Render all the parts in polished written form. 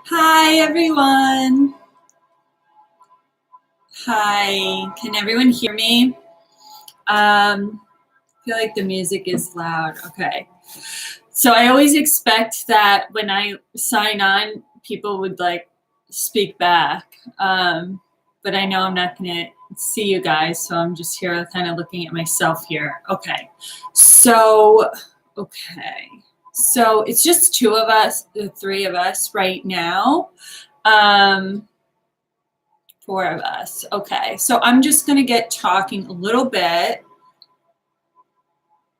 Hi, everyone. Hi, can everyone hear me? I feel like the music is loud. Okay. So I always expect that when I sign on, people would like speak back. But I know I'm not going to see you guys, so I'm just here kind of looking at myself here. Okay. So, okay. So it's just two of us, the three of us right now. Four of us. Okay, so I'm just going to get talking a little bit.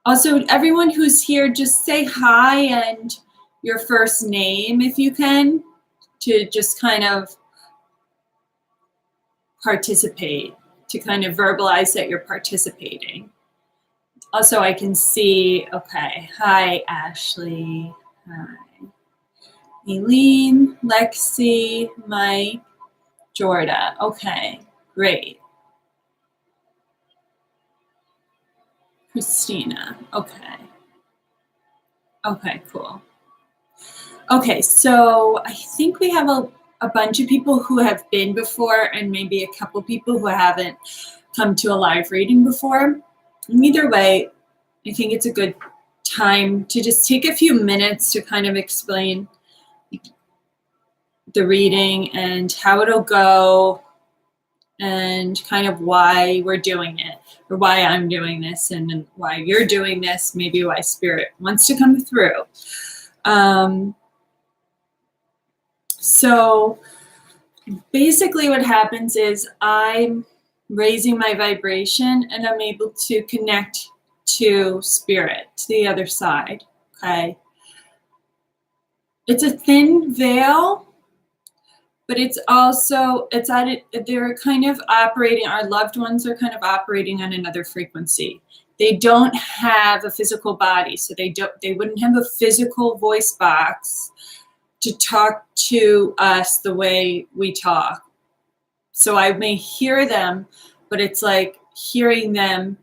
Also, everyone who's here, just say hi and your first name if you can, to just kind of participate, to kind of verbalize that you're participating. Also, I can see, okay, hi, Ashley. Hi. Eileen, Lexi, Mike, Jorda. Okay, great. Christina. Okay. Okay, cool. Okay, so I think we have a bunch of people who have been before and maybe a couple people who haven't come to a live reading before. And either way, I think it's a good time to just take a few minutes to kind of explain the reading and how it'll go and kind of why we're doing it, or why I'm doing this and why you're doing this, maybe why Spirit wants to come through. So basically what happens is I'm raising my vibration and I'm able to connect to Spirit, to the other side, okay? It's a thin veil, but it's also, they're kind of operating, our loved ones are kind of operating on another frequency. They don't have a physical body, so they wouldn't have a physical voice box to talk to us the way we talk. So I may hear them, but it's like hearing them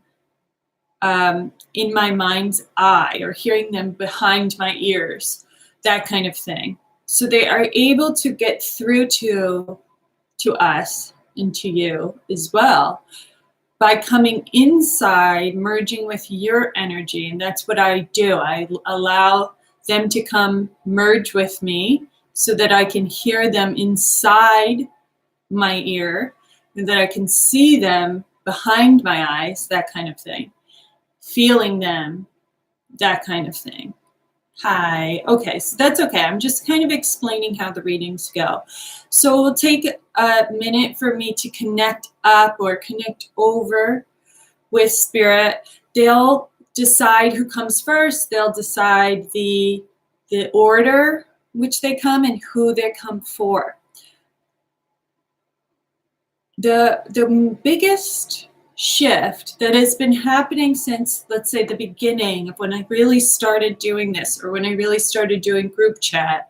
in my mind's eye or hearing them behind my ears, that kind of thing. So they are able to get through to us and to you as well by coming inside, merging with your energy. And that's what I do. I allow them to come merge with me so that I can hear them inside my ear and that I can see them behind my eyes, that kind of thing. Feeling them, that kind of thing. Hi. Okay, so that's okay. I'm just kind of explaining how the readings go. So it will take a minute for me to connect up or connect over with Spirit. They'll decide who comes first. They'll decide the order which they come and who they come for. The biggest shift that has been happening since, let's say, the beginning of when I really started doing this, or when I really started doing group chat,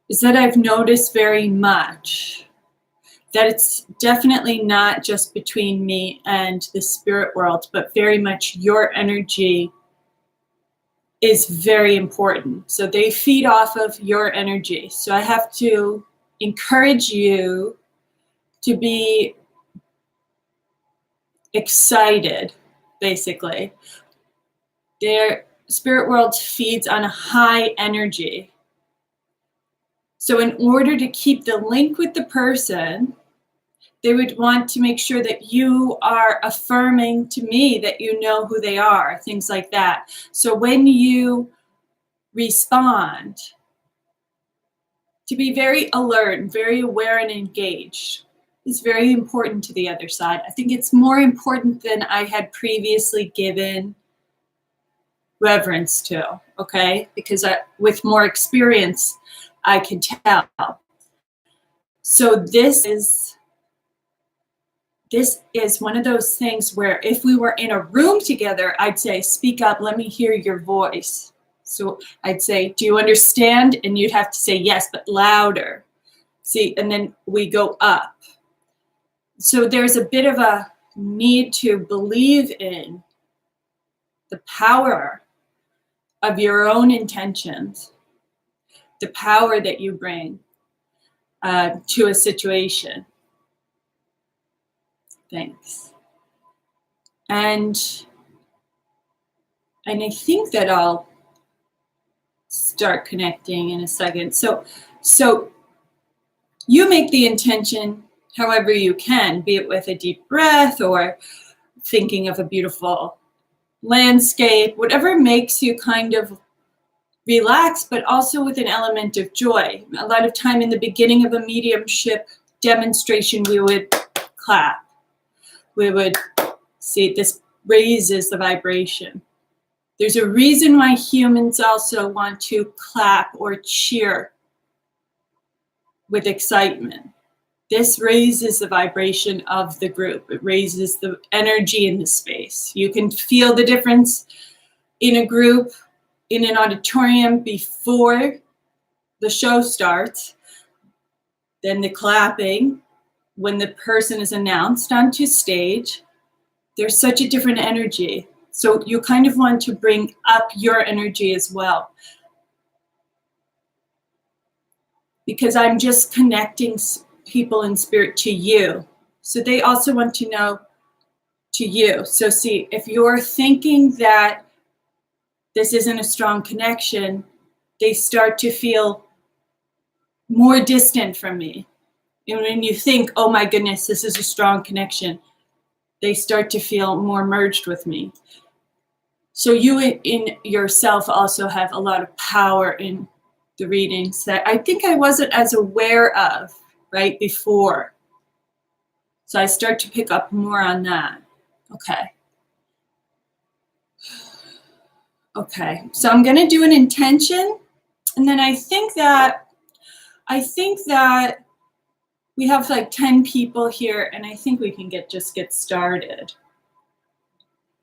is that I've noticed very much that it's definitely not just between me and the spirit world, but very much your energy is very important. So they feed off of your energy. So I have to encourage you to be excited, basically. Their spirit world feeds on a high energy. So in order to keep the link with the person, they would want to make sure that you are affirming to me that you know who they are, things like that. So when you respond, to be very alert, very aware and engaged is very important to the other side. I think it's more important than I had previously given reverence to, okay? Because with more experience, I can tell. So this is one of those things where if we were in a room together, I'd say, speak up, let me hear your voice. So I'd say, do you understand? And you'd have to say yes, but louder. See, and then we go up. So there's a bit of a need to believe in the power of your own intentions. the power that you bring to a situation. Thanks. And I think that I'll start connecting in a second. So you make the intention however you can, be it with a deep breath or thinking of a beautiful landscape, whatever makes you kind of relax, but also with an element of joy. A lot of time in the beginning of a mediumship demonstration, we would clap. We would see this raises the vibration. There's a reason why humans also want to clap or cheer with excitement. This raises the vibration of the group. It raises the energy in the space. You can feel the difference in a group, in an auditorium before the show starts, then the clapping, when the person is announced onto stage. There's such a different energy. So you kind of want to bring up your energy as well. Because I'm just connecting people in spirit to you. So they also want to know to you. So see, if you're thinking that this isn't a strong connection, they start to feel more distant from me. And when you think, oh my goodness, this is a strong connection, they start to feel more merged with me. So you in yourself also have a lot of power in the readings that I think I wasn't as aware of right before. So I start to pick up more on that. Okay, so I'm going to do an intention, and then I think that we have like 10 people here, and I think we can just get started.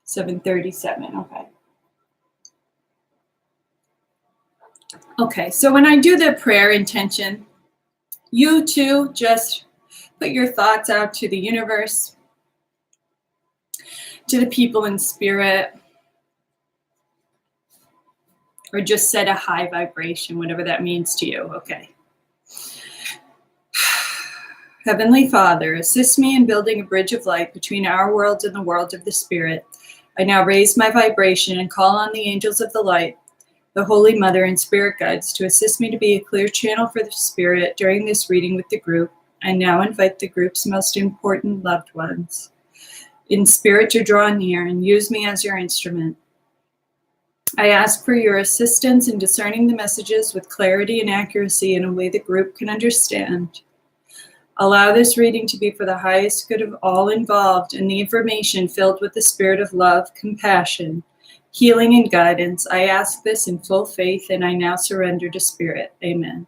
7:37. Okay, so when I do the prayer intention, you too just put your thoughts out to the universe, to the people in spirit, or just set a high vibration, whatever that means to you. Okay. Heavenly Father, assist me in building a bridge of light between our world and the world of the spirit. I now raise my vibration and call on the angels of the light, the Holy Mother and spirit guides to assist me to be a clear channel for the spirit during this reading with the group. I now invite the group's most important loved ones in spirit to draw near and use me as your instrument. I ask for your assistance in discerning the messages with clarity and accuracy in a way the group can understand. Allow this reading to be for the highest good of all involved and the information filled with the spirit of love, compassion, healing, and guidance. I ask this in full faith, and I now surrender to spirit. Amen.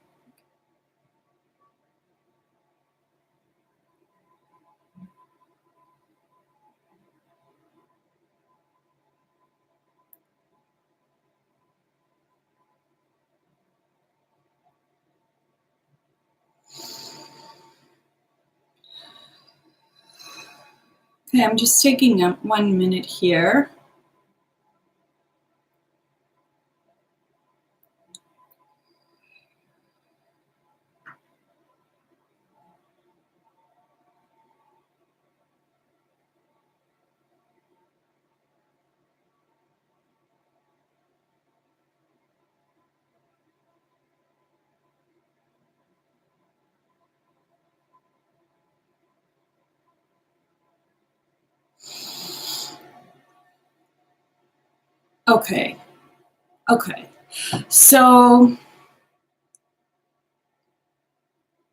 Okay, I'm just taking up 1 minute here. Okay. So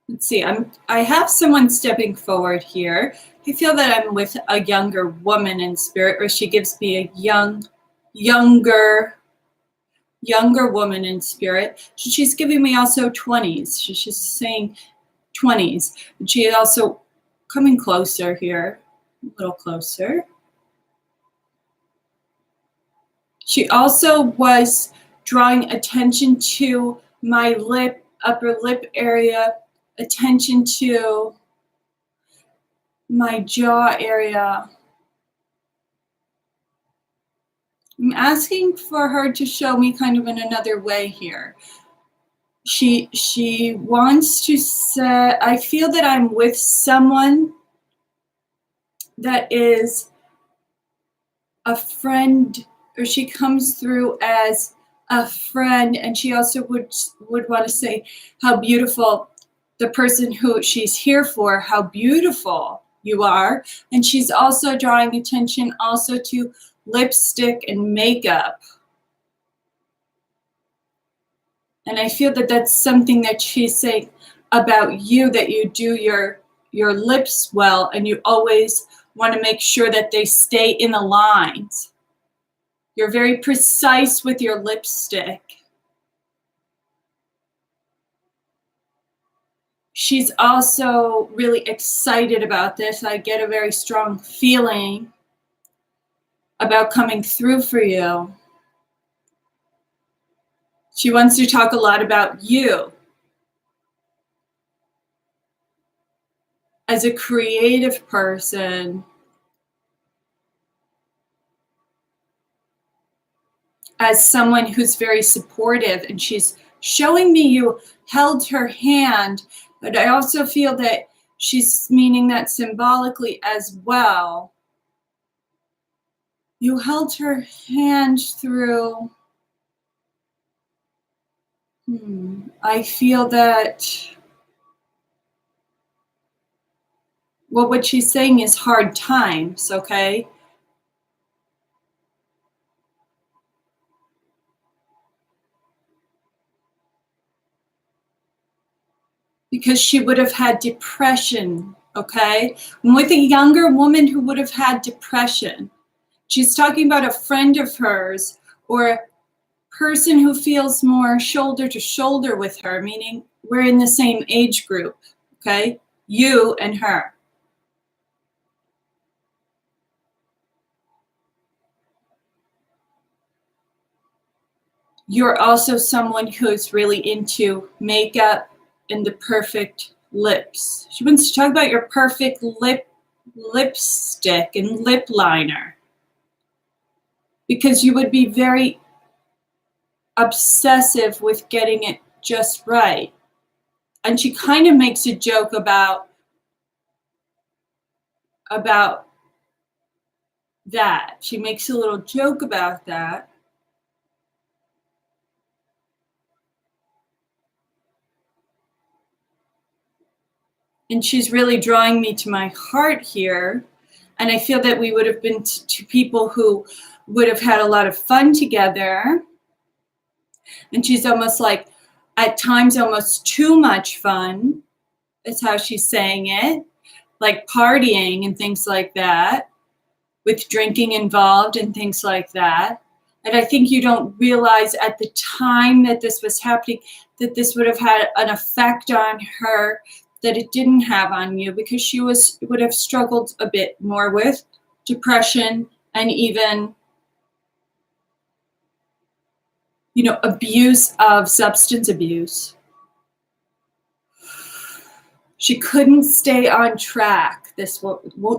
let's see. I have someone stepping forward here. I feel that I'm with a younger woman in spirit, or she gives me a younger woman in spirit. She's giving me also 20s. She's saying 20s. And she also coming closer here, a little closer. She also was drawing attention to my lip, upper lip area, attention to my jaw area. I'm asking for her to show me kind of in another way here. She wants to say, I feel that I'm with someone that is a friend, or she comes through as a friend, and she also would want to say how beautiful the person who she's here for, how beautiful you are. And she's also drawing attention also to lipstick and makeup. And I feel that that's something that she's saying about you, that you do your lips well, and you always want to make sure that they stay in the lines. You're very precise with your lipstick. She's also really excited about this. I get a very strong feeling about coming through for you. She wants to talk a lot about you as a creative person, as someone who's very supportive, and she's showing me you held her hand, but I also feel that she's meaning that symbolically as well. You held her hand through, I feel that, well, what she's saying is hard times, okay? Because she would have had depression, okay? And with a younger woman who would have had depression, she's talking about a friend of hers or a person who feels more shoulder to shoulder with her, meaning we're in the same age group, okay? You and her. You're also someone who's really into makeup and the perfect lips. She wants to talk about your perfect lipstick and lip liner, because you would be very obsessive with getting it just right. And she kind of makes a joke about that. She makes a little joke about that. And she's really drawing me to my heart here. And I feel that we would have been two people who would have had a lot of fun together. And she's almost like, at times, almost too much fun, is how she's saying it. Like partying and things like that, with drinking involved and things like that. And I think you don't realize at the time that this was happening, that this would have had an effect on her that it didn't have on you, because she would have struggled a bit more with depression and even, abuse of substance abuse. She couldn't stay on track, this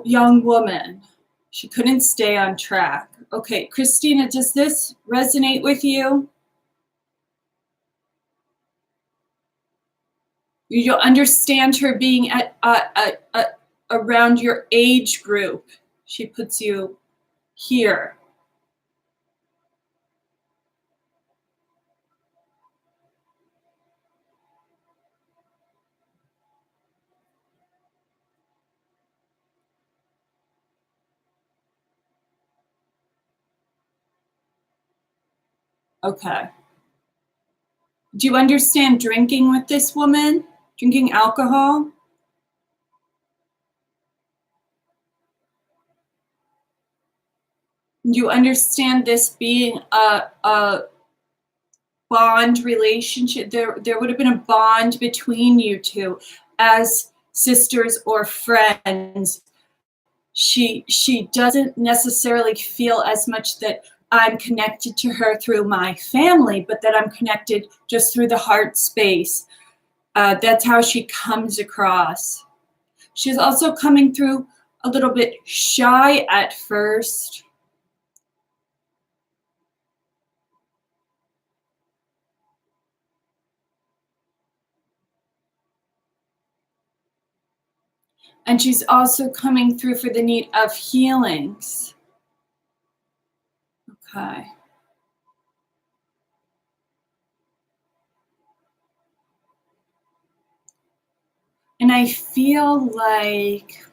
young woman. She couldn't stay on track. Okay, Christina, does this resonate with you? You understand her being at around your age group. She puts you here. Okay. Do you understand drinking with this woman? Drinking alcohol? Do you understand this being a bond relationship? There would have been a bond between you two as sisters or friends. She doesn't necessarily feel as much that I'm connected to her through my family, but that I'm connected just through the heart space. That's how she comes across. She's also coming through a little bit shy at first. And she's also coming through for the need of healings. Okay. And I feel like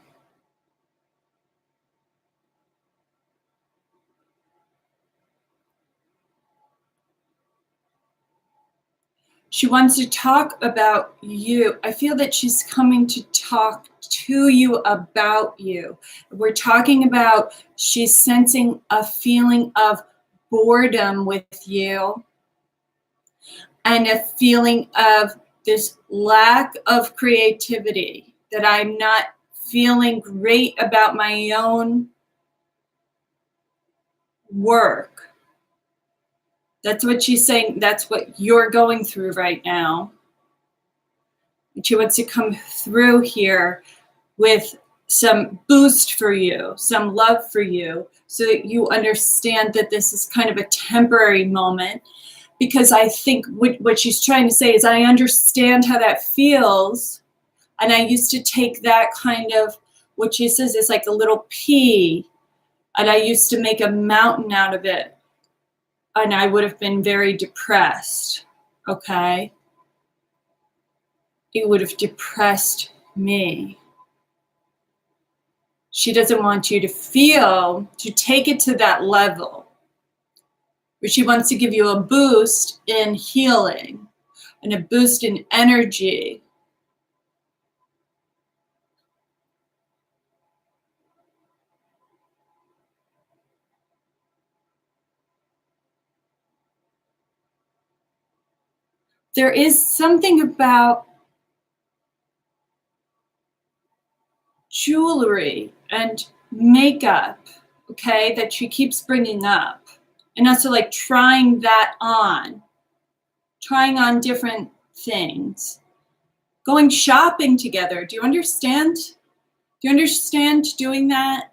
she wants to talk about you. I feel that she's coming to talk to you about you. We're talking about she's sensing a feeling of boredom with you and a feeling of this lack of creativity, that I'm not feeling great about my own work. That's what she's saying. That's what you're going through right now. And she wants to come through here with some boost for you, some love for you, so that you understand that this is kind of a temporary moment. Because I think what she's trying to say is, I understand how that feels. And I used to take that kind of, what she says is like a little pea, and I used to make a mountain out of it. And I would have been very depressed, okay? It would have depressed me. She doesn't want you to take it to that level. But she wants to give you a boost in healing and a boost in energy. There is something about jewelry and makeup, okay, that she keeps bringing up. And also like trying on different things, going shopping together. Do you understand? Do you understand doing that?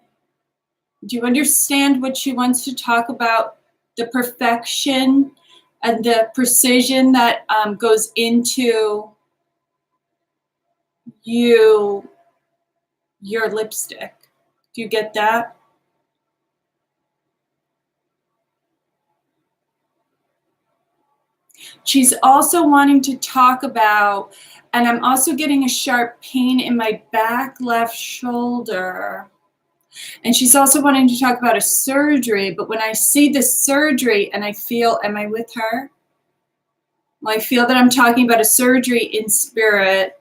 Do you understand what she wants to talk about? The perfection and the precision that goes into your lipstick. Do you get that? She's also wanting to talk about, and I'm also getting a sharp pain in my back left shoulder. And she's also wanting to talk about a surgery, but when I see the surgery and I feel, am I with her? Well, I feel that I'm talking about a surgery in spirit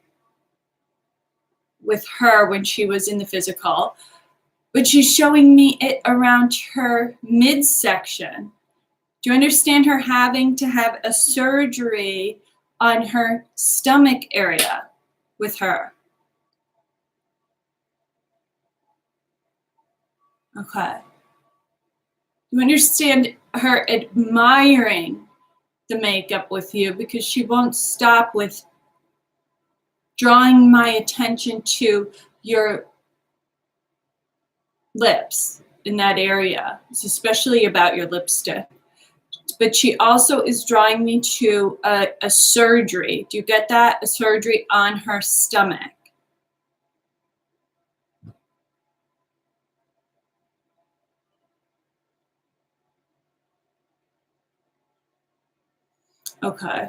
with her when she was in the physical, but she's showing me it around her midsection. Do you understand her having to have a surgery on her stomach area with her? Okay. You understand her admiring the makeup with you, because she won't stop with drawing my attention to your lips in that area. It's especially about your lipstick. But she also is drawing me to a surgery. Do you get that? A surgery on her stomach. Okay.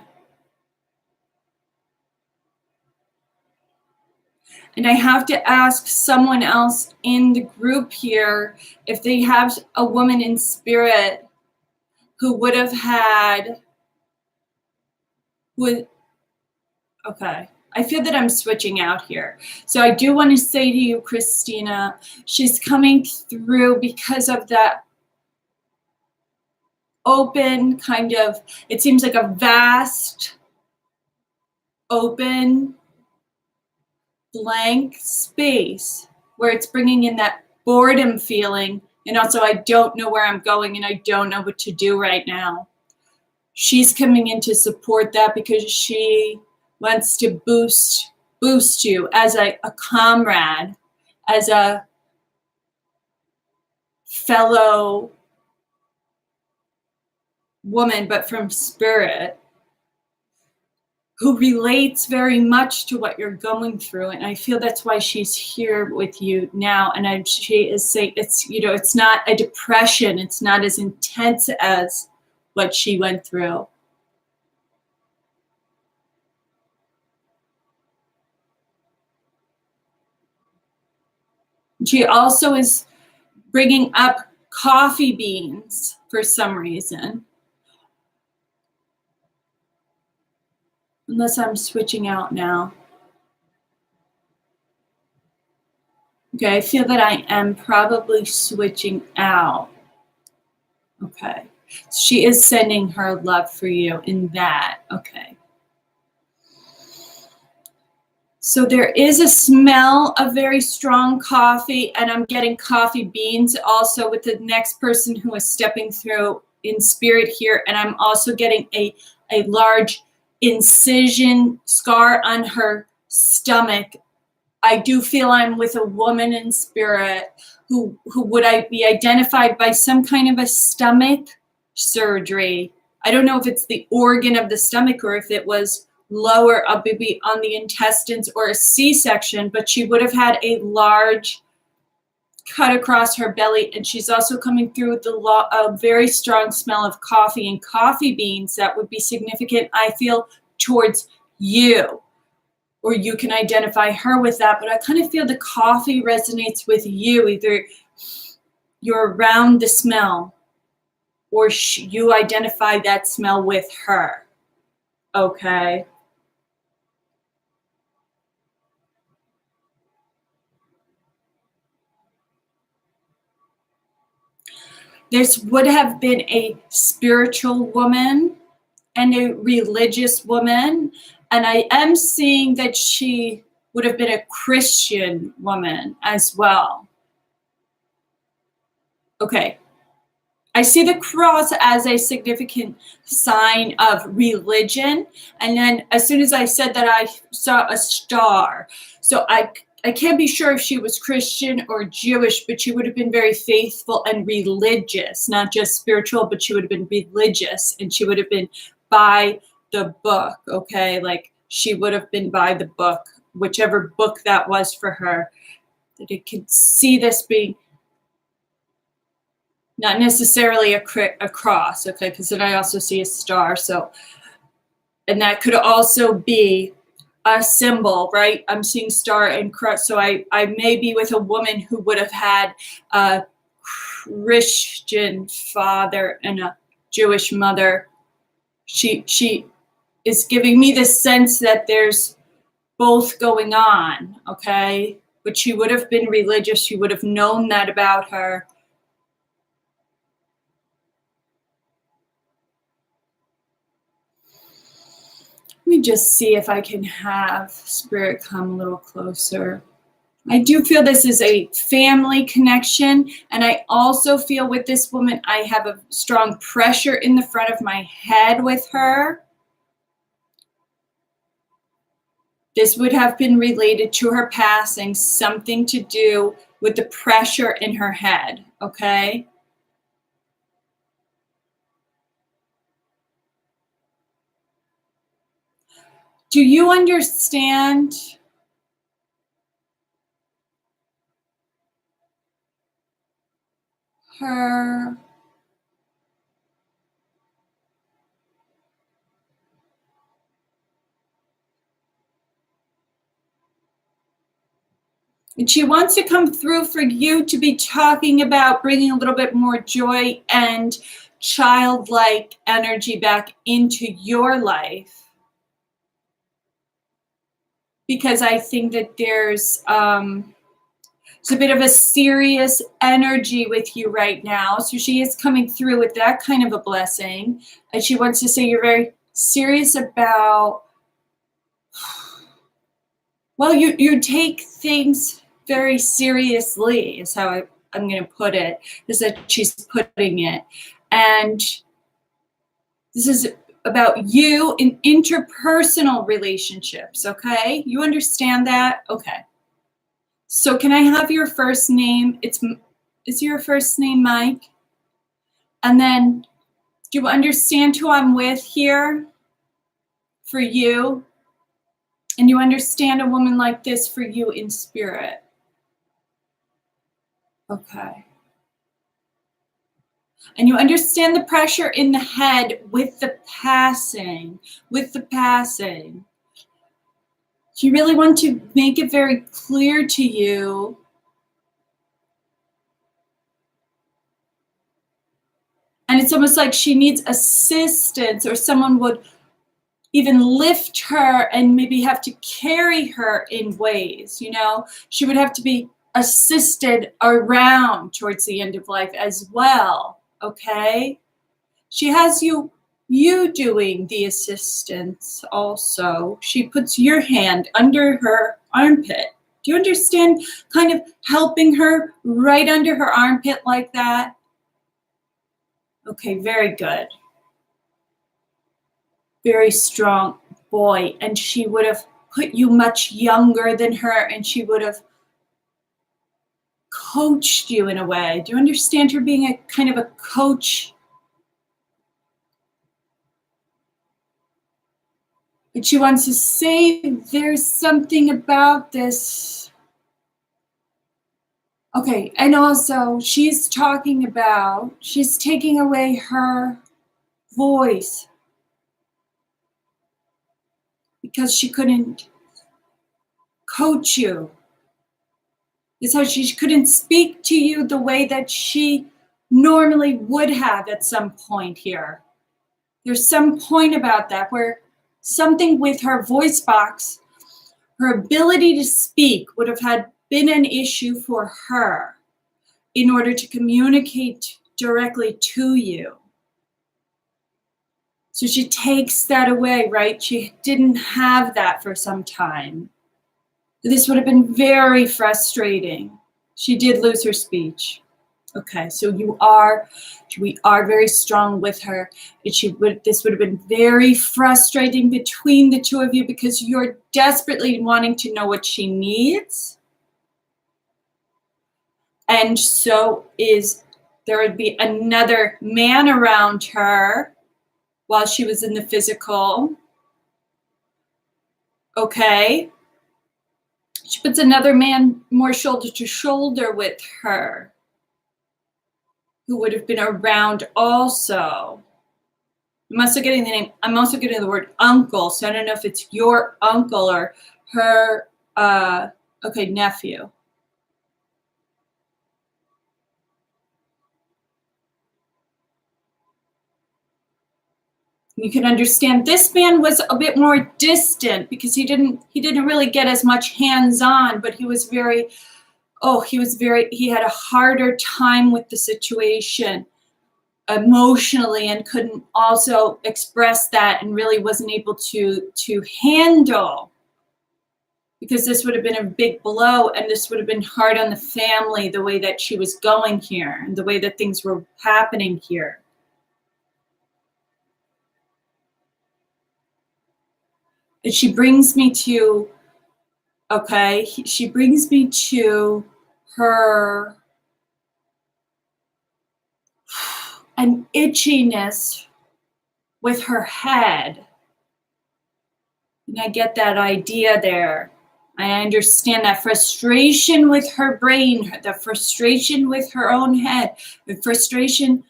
And I have to ask someone else in the group here if they have a woman in spirit who would have had, okay. I feel that I'm switching out here. So I do want to say to you, Christina, she's coming through because of that open kind of, it seems like a vast, open, blank space where it's bringing in that boredom feeling. And also, I don't know where I'm going and I don't know what to do right now. She's coming in to support that because she wants to boost you as a comrade, as a fellow woman, but from spirit, who relates very much to what you're going through. And I feel that's why she's here with you now. And she is saying it's, you know, it's not a depression. It's not as intense as what she went through. She also is bringing up coffee beans for some reason. Unless I'm switching out now. Okay, I feel that I am probably switching out. Okay. She is sending her love for you in that. Okay. So there is a smell of very strong coffee, and I'm getting coffee beans also with the next person who is stepping through in spirit here. And I'm also getting a large incision scar on her stomach. I do feel I'm with a woman in spirit who would I be identified by some kind of a stomach surgery. I don't know if it's the organ of the stomach or if it was lower up, maybe on the intestines or a C-section, but she would have had a large cut across her belly. And she's also coming through with a very strong smell of coffee and coffee beans. That would be significant, I feel, towards you. Or you can identify her with that, but I kind of feel the coffee resonates with you. Either you're around the smell or you identify that smell with her. Okay. This would have been a spiritual woman and a religious woman. And I am seeing that she would have been a Christian woman as well. Okay. I see the cross as a significant sign of religion. And then as soon as I said that, I saw a star. So I can't be sure if she was Christian or Jewish, but she would have been very faithful and religious, not just spiritual, but she would have been religious, and she would have been by the book, okay? Like she would have been by the book, whichever book that was for her. That it could see this being not necessarily a cross, okay? Because then I also see a star. So, and that could also be a symbol, right? I'm seeing star and cross. So I may be with a woman who would have had a Christian father and a Jewish mother. She is giving me the sense that there's both going on, okay? But she would have been religious. She would have known that about her. Let me just see if I can have spirit come a little closer. I do feel this is a family connection. And I also feel with this woman, I have a strong pressure in the front of my head with her. This would have been related to her passing, something to do with the pressure in her head, okay? Do you understand her? And she wants to come through for you to be talking about bringing a little bit more joy and childlike energy back into your life. Because I think that there's a bit of a serious energy with you right now. So she is coming through with that kind of a blessing. And she wants to say you're very serious about, well, you take things very seriously is how I'm going to put it, is that she's putting it. And this is about you in interpersonal relationships, okay? You understand that? Okay. So can I have your first name? Is your first name Mike? And then do you understand who I'm with here for you? And you understand a woman like this for you in spirit. Okay. And you understand the pressure in the head with the passing, You really want to make it very clear to you and it's almost like she needs assistance or someone would even lift her and maybe have to carry her in ways, She would have to be assisted around towards the end of life as well, okay? She has you doing the assistance also. She puts your hand under her armpit. Do you understand? Kind of helping her right under her armpit like that. Okay, very good. Very strong boy. And she would have put you much younger than her and she would have coached you in a way. Do you understand her being a kind of a coach? But she wants to say there's something about this. Okay, and also she's taking away her voice because she couldn't coach you. So she couldn't speak to you the way that she normally would have at some point here. There's some point about that where something with her voice box, her ability to speak would have been an issue for her in order to communicate directly to you. So she takes that away, right? She didn't have that for some time. This would have been very frustrating. She did lose her speech. Okay, so we are very strong with her. This would have been very frustrating between the two of you because you're desperately wanting to know what she needs. And so there would be another man around her while she was in the physical. Okay. She puts another man more shoulder to shoulder with her, who would have been around also. I'm also getting the word uncle, so I don't know if it's your uncle or her, nephew. You can understand this man was a bit more distant because he didn't really get as much hands-on, but he had a harder time with the situation emotionally and couldn't also express that and really wasn't able to handle, because this would have been a big blow and this would have been hard on the family, the way that she was going here and the way that things were happening here. And she brings me to her an itchiness with her head. And I get that idea there. I understand that frustration with her brain, the frustration with her own head, the frustration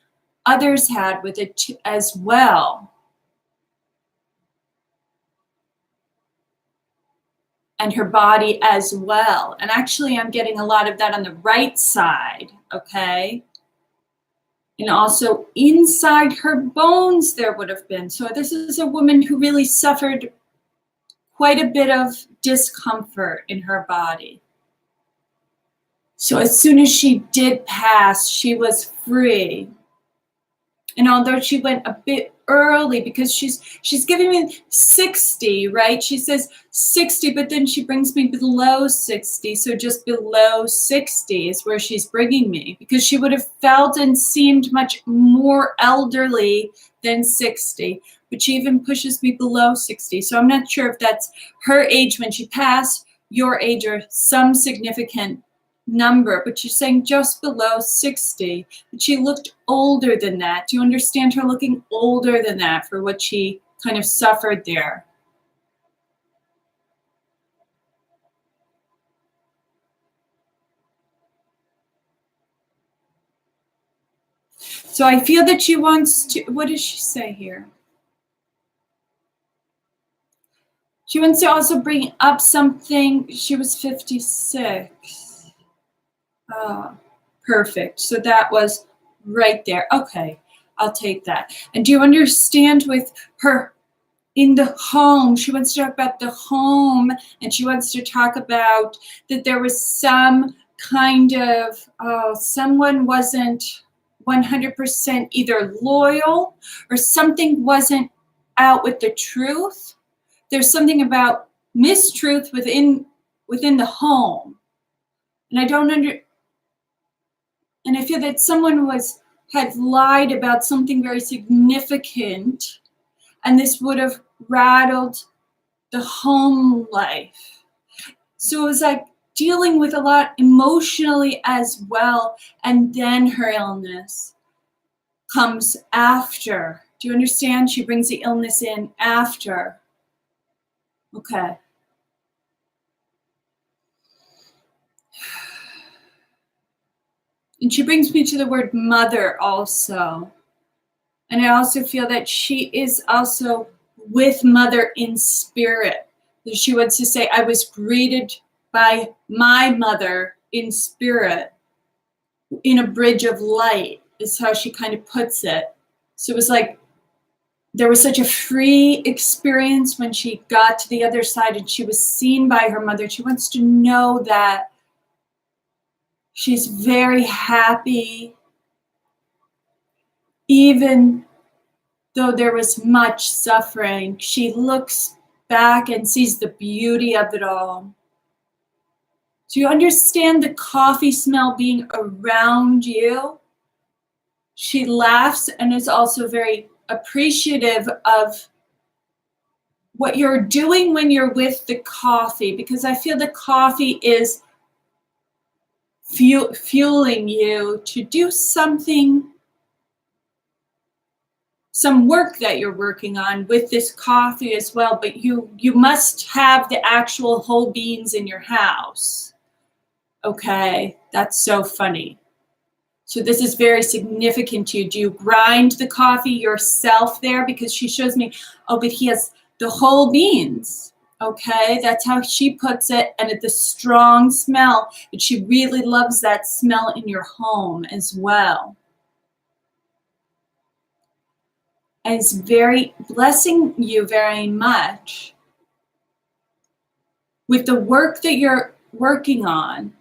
others had with it as well. And her body as well. And actually, I'm getting a lot of that on the right side, okay? And also inside her bones there would have been. So this is a woman who really suffered quite a bit of discomfort in her body. So as soon as she did pass, she was free. And although she went a bit early, because she's giving me 60, right? She says 60, but then she brings me below 60. So just below 60 is where she's bringing me, because she would have felt and seemed much more elderly than 60. But she even pushes me below 60. So I'm not sure if that's her age when she passed, your age, or some significant number, but she's saying just below 60. But she looked older than that. Do you understand her looking older than that for what she kind of suffered there? So I feel that she wants to, what does she say here? She wants to also bring up something. She was 56. Oh, perfect. So that was right there. Okay, I'll take that. And do you understand with her in the home, she wants to talk about the home, and she wants to talk about that there was some kind of, someone wasn't 100% either loyal or something wasn't out with the truth. There's something about mistruth within the home. And I don't and I feel that someone had lied about something very significant, and this would have rattled the home life. So it was like dealing with a lot emotionally as well, and then her illness comes after. Do you understand? She brings the illness in after. Okay. And she brings me to the word mother also. And I also feel that she is also with mother in spirit. She wants to say, I was greeted by my mother in spirit in a bridge of light, is how she kind of puts it. So it was like there was such a free experience when she got to the other side and she was seen by her mother. She wants to know that she's very happy, even though there was much suffering. She looks back and sees the beauty of it all. Do you understand the coffee smell being around you? She laughs and is also very appreciative of what you're doing when you're with the coffee, because I feel the coffee is fueling you to do something, some work that you're working on with this coffee as well, but you must have the actual whole beans in your house. Okay, that's so funny. So this is very significant to you. Do you grind the coffee yourself there? Because she shows me, oh, but he has the whole beans. Okay, that's how she puts it. And it's the strong smell, but she really loves that smell in your home as well. And it's very blessing you very much with the work that you're working on.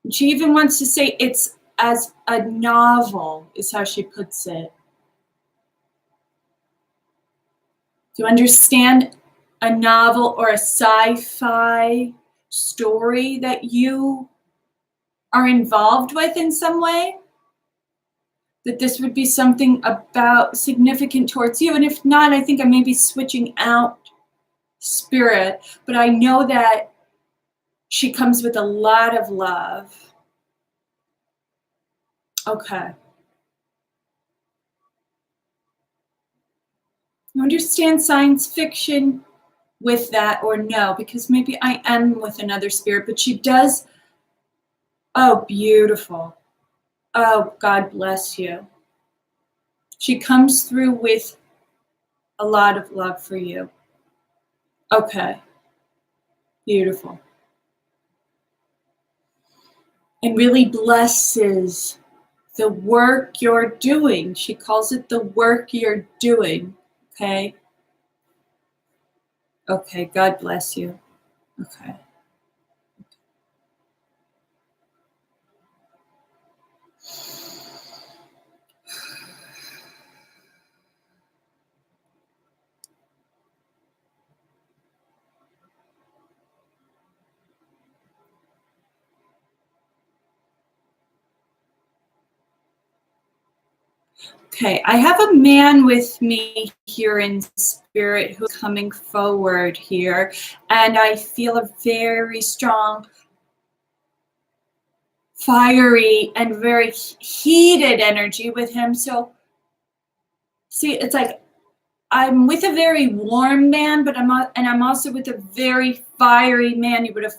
She even wants to say it's as a novel, is how she puts it. Do you understand a novel or a sci-fi story that you are involved with in some way? That this would be something about significant towards you. And if not, I think I may be switching out spirit, but I know that she comes with a lot of love. Okay. You understand science fiction with that or no? Because maybe I am with another spirit, but she does. Oh, beautiful. Oh, God bless you. She comes through with a lot of love for you. Okay. Beautiful. And really blesses the work you're doing. She calls it the work you're doing. Okay. Okay. God bless you. Okay. Okay, I have a man with me here in spirit who's coming forward here, and I feel a very strong, fiery, and very heated energy with him. So, see, it's like I'm with a very warm man, but I'm also with a very fiery man. You would have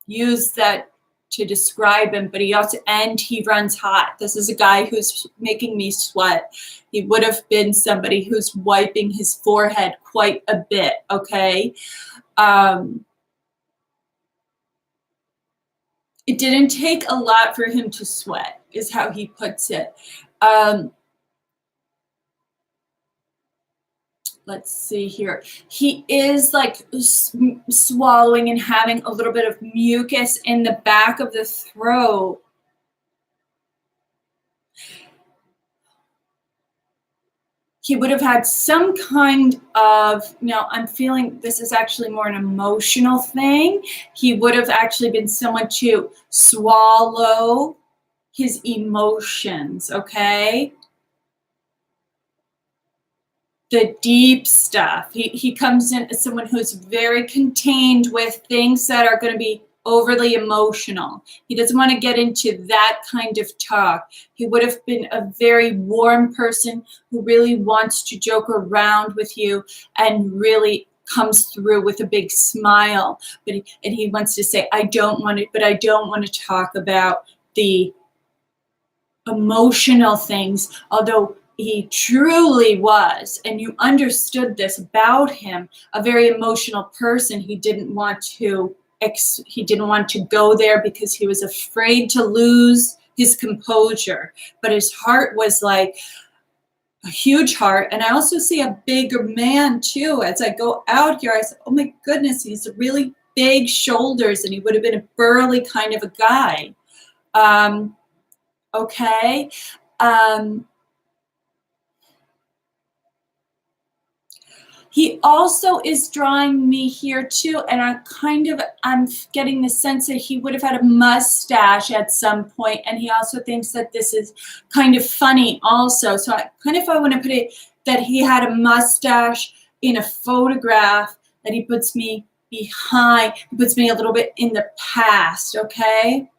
used that to describe him, but he runs hot. This is a guy who's making me sweat. He would have been somebody who's wiping his forehead quite a bit, okay? It didn't take a lot for him to sweat, is how he puts it. Let's see here. He is like swallowing and having a little bit of mucus in the back of the throat. He would have had some kind of, now I'm feeling this is actually more an emotional thing. He would have actually been someone to swallow his emotions, okay? The deep stuff. He comes in as someone who's very contained with things that are going to be overly emotional. He doesn't want to get into that kind of talk. He would have been a very warm person who really wants to joke around with you and really comes through with a big smile. But he wants to say, I don't want to talk about the emotional things, although he truly was, and you understood this about him, a very emotional person. He didn't want to go there because he was afraid to lose his composure. But his heart was like a huge heart. And I also see a bigger man too. As I go out here, I said, oh my goodness, he's really big shoulders, and he would have been a burly kind of a guy. Okay. He also is drawing me here too, and I'm getting the sense that he would have had a mustache at some point, and he also thinks that this is kind of funny also. So I want to put it that he had a mustache in a photograph that he puts me behind. He puts me a little bit in the past, okay?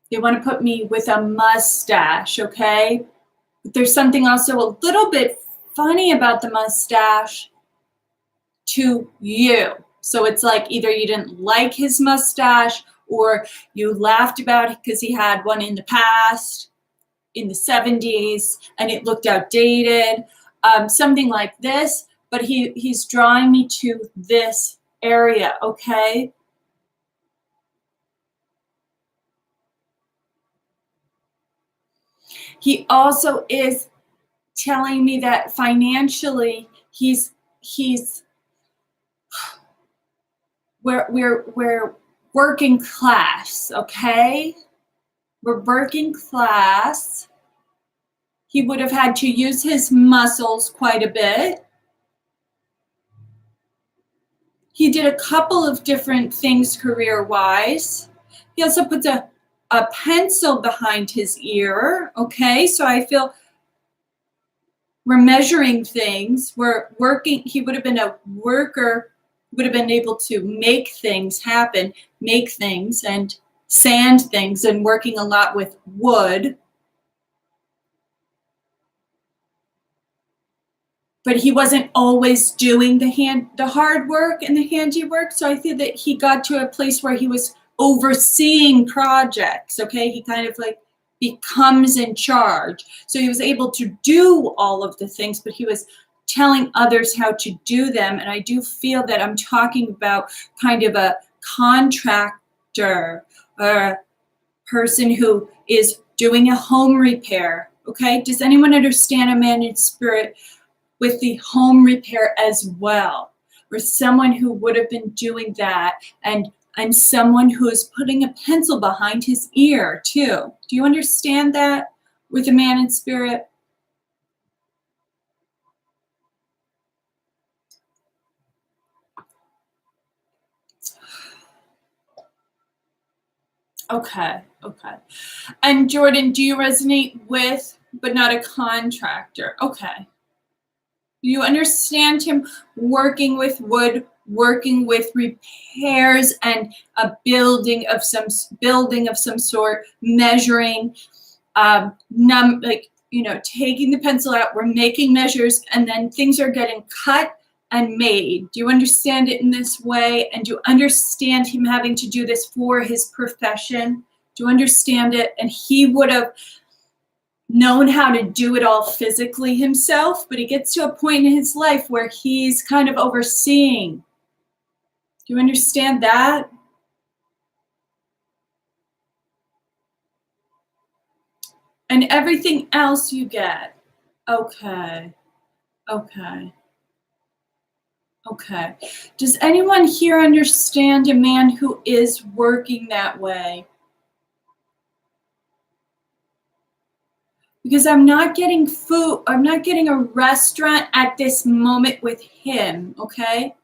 They want to put me with a mustache, okay? But there's something also a little bit funny about the mustache to you. So it's like either you didn't like his mustache or you laughed about it because he had one in the past, in the 70s, and it looked outdated, something like this. But he's drawing me to this area, okay? He also is telling me that financially we're working class, okay? We're working class. He would have had to use his muscles quite a bit. He did a couple of different things career-wise. He also puts a pencil behind his ear, okay? So I feel we're measuring things. We're working. He would have been a worker, would have been able to make things happen, make things and sand things, and working a lot with wood. But he wasn't always doing the hard work and the handiwork. So I feel that he got to a place where he was overseeing projects, okay? He kind of like becomes in charge. So he was able to do all of the things, but he was telling others how to do them. And I do feel that I'm talking about kind of a contractor or a person who is doing a home repair, okay? Does anyone understand a man in spirit with the home repair as well? Or someone who would have been doing that, and someone who is putting a pencil behind his ear too. Do you understand that with a man in spirit? Okay. And Jordan, do you resonate with, but not a contractor? Okay. You understand him working with wood, working with repairs and a building of some sort, measuring, taking the pencil out, we're making measures, and then things are getting cut and made. Do you understand it in this way? And do you understand him having to do this for his profession? Do you understand it? And he would have known how to do it all physically himself, but he gets to a point in his life where he's kind of overseeing. Do you understand that? And everything else you get. Okay. Okay. Okay. Does anyone here understand a man who is working that way? Because I'm not getting food, I'm not getting a restaurant at this moment with him, okay?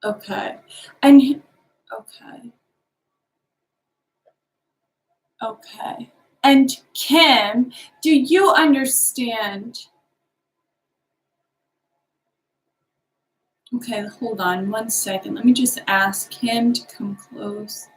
Okay. And, okay. Okay. And Kim, do you understand? Okay, hold on 1 second. Let me just ask him to come close.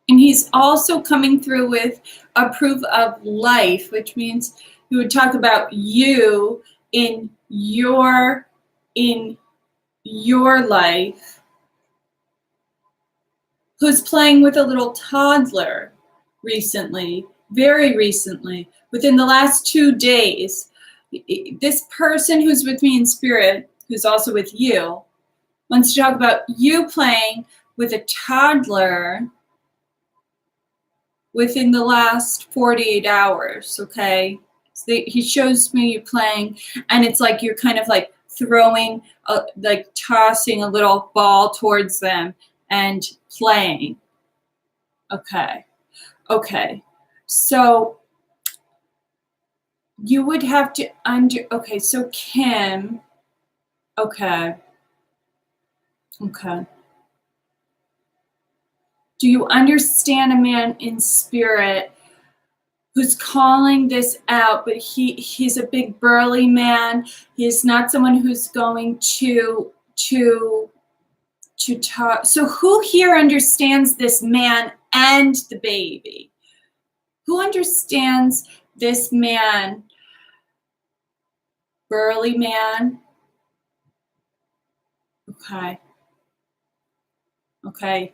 And he's also coming through with a proof of life, which means he would talk about you in your life, who's playing with a little toddler recently, very recently, within the last 2 days. This person who's with me in spirit, who's also with you, wants to talk about you playing with a toddler within the last 48 hours, okay? So he shows me you playing, and it's like you're kind of like throwing, like tossing a little ball towards them and playing. Okay. Okay. So you would have to okay, so Kim, okay. Okay. Do you understand a man in spirit who's calling this out, but he's a big burly man. He's not someone who's going to talk. So who here understands this man and the baby? Who understands this man, burly man? Okay. Okay.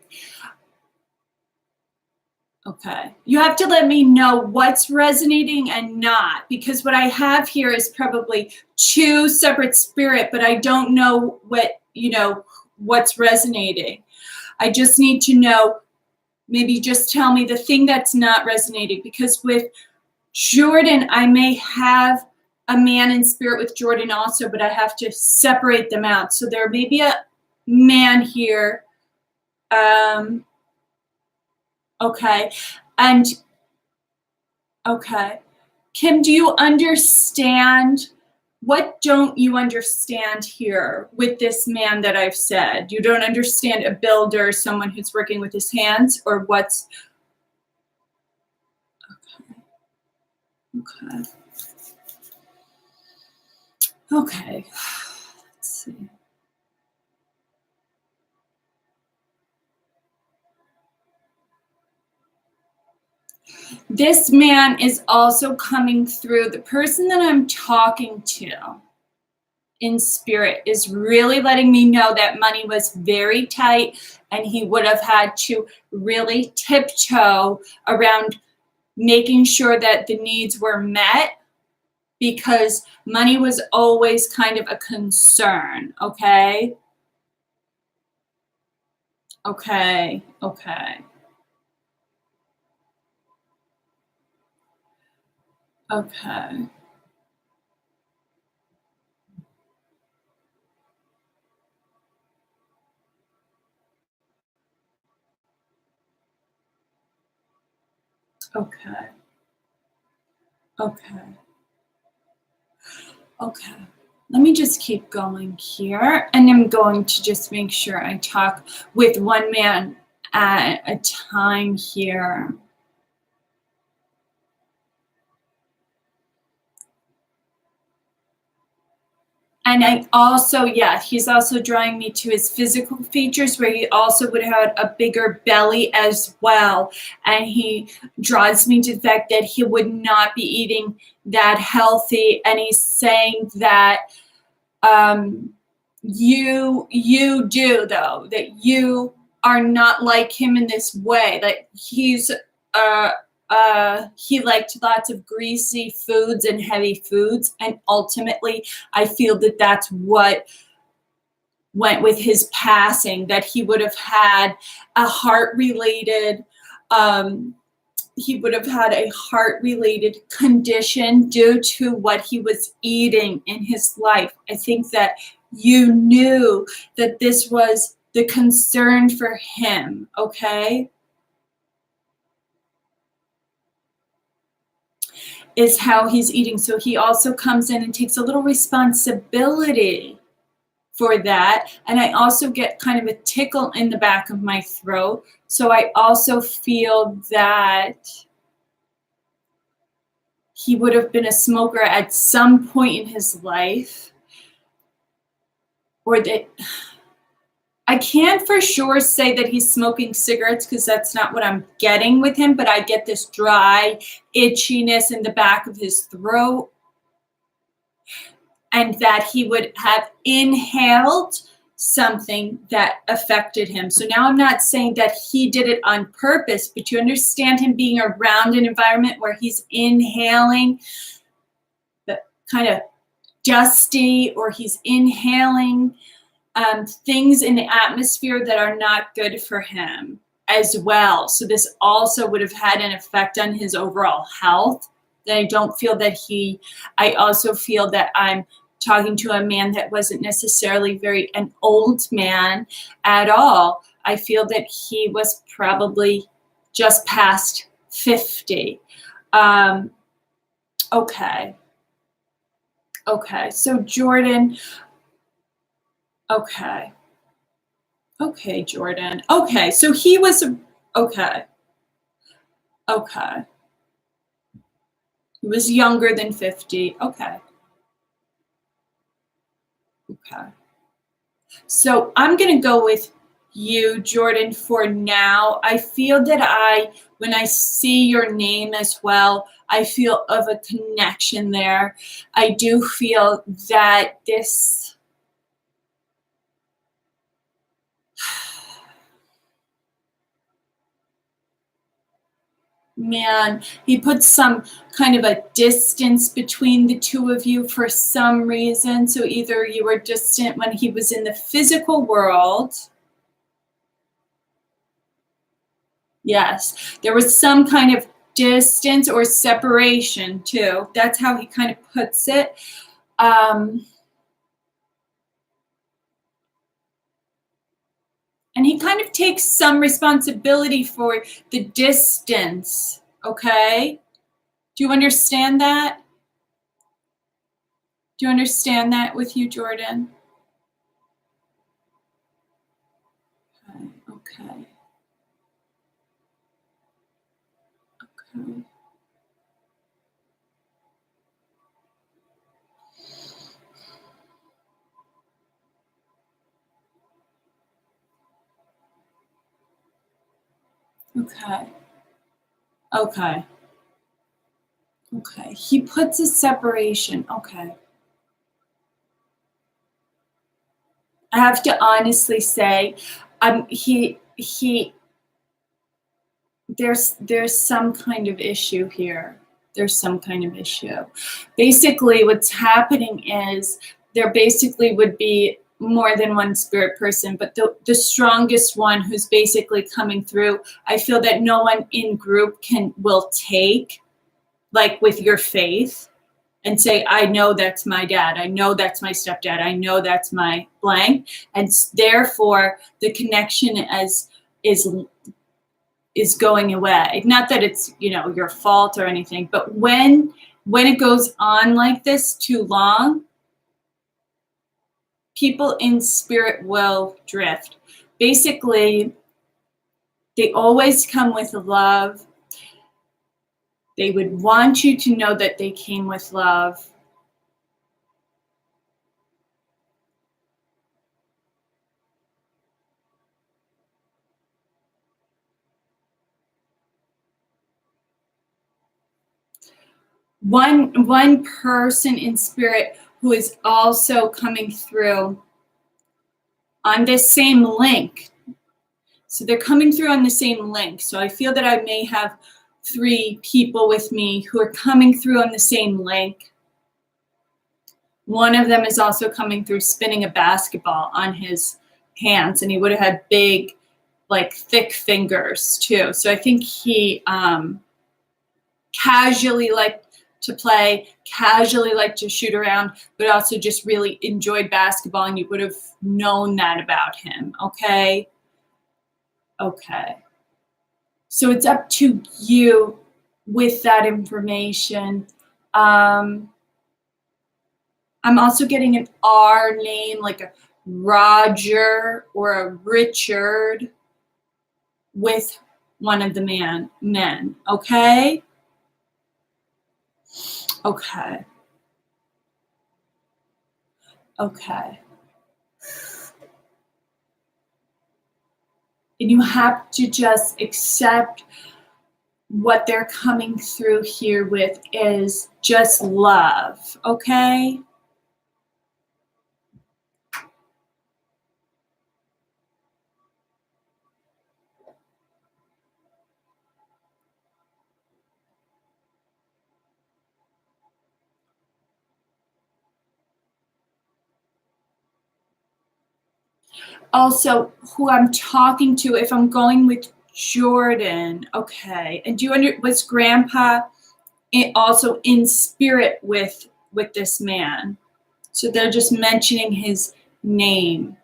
Okay. You have to let me know what's resonating and not, because what I have here is probably 2 separate spirit, but I don't know what's resonating. I just need to know, maybe just tell me the thing that's not resonating, because with Jordan, I may have a man in spirit with Jordan also, but I have to separate them out. So there may be a man here. Okay. And okay. Kim, do you understand? What don't you understand here with this man that I've said? You don't understand a builder, someone who's working with his hands, or what's... Okay. Okay. Okay. Let's see. This man is also coming through. The person that I'm talking to in spirit is really letting me know that money was very tight, and he would have had to really tiptoe around making sure that the needs were met, because money was always kind of a concern. Okay. Okay. Okay. Okay. Okay. Okay. Okay. Let me just keep going here, and I'm going to just make sure I talk with one man at a time here. And I also, yeah, he's also drawing me to his physical features, where he also would have a bigger belly as well. And he draws me to the fact that he would not be eating that healthy. And he's saying that you do, though, that you are not like him in this way. That he's he liked lots of greasy foods and heavy foods, and ultimately I feel that that's what went with his passing, that he would have had a heart-related condition due to what he was eating in his life. I think that you knew that this was the concern for him, okay? Is how he's eating. So he also comes in and takes a little responsibility for that. And I also get kind of a tickle in the back of my throat. So I also feel that he would have been a smoker at some point in his life, or that I can't for sure say that he's smoking cigarettes, because that's not what I'm getting with him, but I get this dry itchiness in the back of his throat, and that he would have inhaled something that affected him. So now I'm not saying that he did it on purpose, but you understand him being around an environment where he's inhaling the kind of dusty, or he's inhaling things in the atmosphere that are not good for him as well. So this also would have had an effect on his overall health. That I don't feel that I also feel that I'm talking to a man that wasn't necessarily an old man at all. I feel that he was probably just past 50. Okay, so Jordan, okay, Jordan. Okay, so he was, okay. He was younger than 50. Okay. So I'm going to go with you, Jordan, for now. I feel that when I see your name as well, I feel of a connection there. I do feel that this, man, he put some kind of a distance between the two of you for some reason. So either you were distant when he was in the physical world. Yes, there was some kind of distance or separation too. That's how he kind of puts it. And he kind of takes some responsibility for the distance, okay? Do you understand that? Do you understand that with you, Jordan? Okay. Okay. He puts a separation. Okay. I have to honestly say, there's some kind of issue here. Basically, what's happening is there basically would be more than one spirit person, but the strongest one who's basically coming through, I feel that no one in group will take, like with your faith, and say, I know that's my dad, I know that's my stepdad, I know that's my blank, and therefore the connection is going away. Not that it's your fault or anything, but when it goes on like this too long, people in spirit will drift. Basically, they always come with love. They would want you to know that they came with love. One person in spirit who is also coming through on this same link. So they're coming through on the same link. So I feel that I may have 3 people with me who are coming through on the same link. One of them is also coming through spinning a basketball on his hands, and he would have had big, like thick fingers too. So I think he casually liked to play, casually liked to shoot around, but also just really enjoyed basketball, and you would have known that about him, okay? Okay. So it's up to you with that information. I'm also getting an R name, like a Roger or a Richard with one of the men, okay? Okay. Okay. And you have to just accept what they're coming through here with is just love, okay? Also, who I'm talking to, if I'm going with Jordan, okay. And was Grandpa also in spirit with this man? So they're just mentioning his name,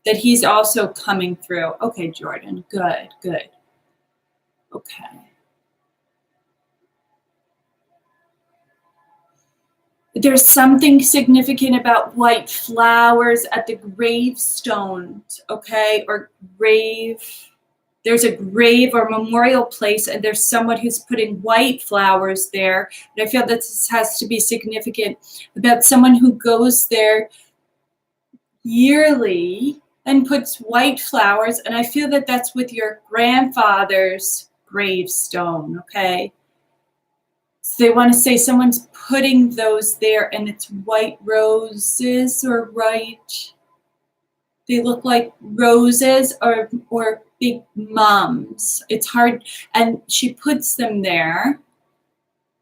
that he's also coming through. Okay, Jordan, good, good. Okay. There's something significant about white flowers at the gravestones, okay, or grave. There's a grave or memorial place, and there's someone who's putting white flowers there. And I feel that this has to be significant about someone who goes there yearly and puts white flowers. And I feel that that's with your grandfather's gravestone, okay? So they want to say someone's putting those there, and it's white roses or white. They look like roses or big mums. It's hard. And she puts them there,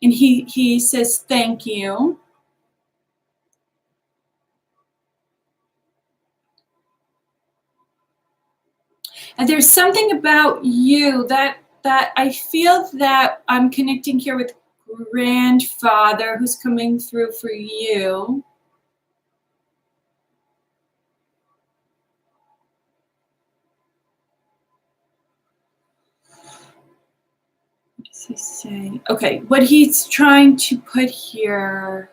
and he says, thank you. And there's something about you that I feel that I'm connecting here with grandfather who's coming through for you. What does he say? Okay, what he's trying to put here.